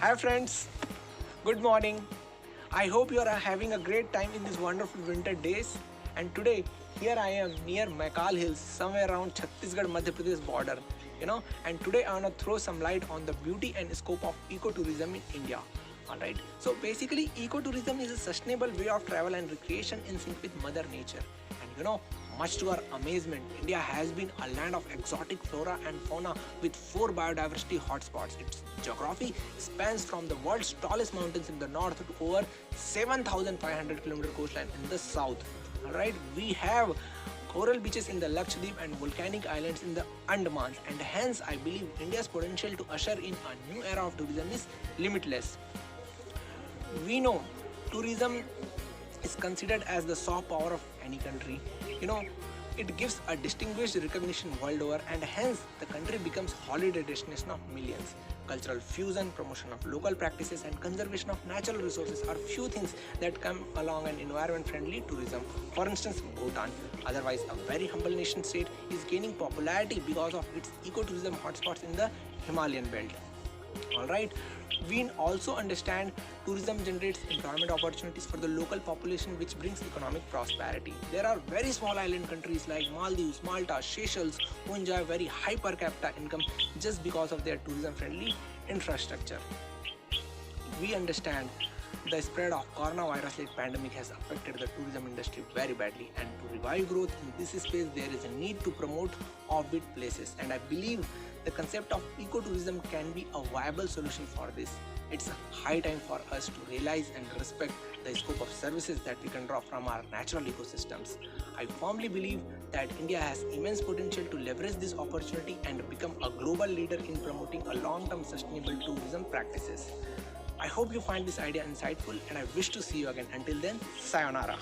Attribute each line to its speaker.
Speaker 1: Hi friends, good morning. I hope you are having a great time in these wonderful winter days. And today, here I am near Maikal Hills, somewhere around Chhattisgarh Madhya Pradesh border. And today I want to throw some light on the beauty and scope of ecotourism in India. Alright, so basically, ecotourism is a sustainable way of travel and recreation in sync with Mother Nature. And much to our amazement, India has been a land of exotic flora and fauna with four biodiversity hotspots. Its geography spans from the world's tallest mountains in the north to over 7,500-kilometer coastline in the south. Alright, we have coral beaches in the Lakshadweep and volcanic islands in the Andamans, and hence I believe India's potential to usher in a new era of tourism is limitless. We know tourism is considered as the soft power of any country. You know, it gives a distinguished recognition world over, and hence the country becomes holiday destination of millions. Cultural fusion, promotion of local practices, and conservation of natural resources are few things that come along an environment-friendly tourism. For instance, Bhutan, otherwise a very humble nation state, is gaining popularity because of its ecotourism hotspots in the Himalayan belt. Alright, we also understand tourism generates employment opportunities for the local population, which brings economic prosperity. There are very small island countries like Maldives, Malta, Seychelles who enjoy very high per capita income just because of their tourism friendly infrastructure. We understand the spread of coronavirus-led pandemic has affected the tourism industry very badly, and to revive growth in this space there is a need to promote offbeat places, and I believe the concept of ecotourism can be a viable solution for this. It's high time for us to realize and respect the scope of services that we can draw from our natural ecosystems. I firmly believe that India has immense potential to leverage this opportunity and become a global leader in promoting a long-term sustainable tourism practices. I hope you find this idea insightful, and I wish to see you again. Until then, sayonara.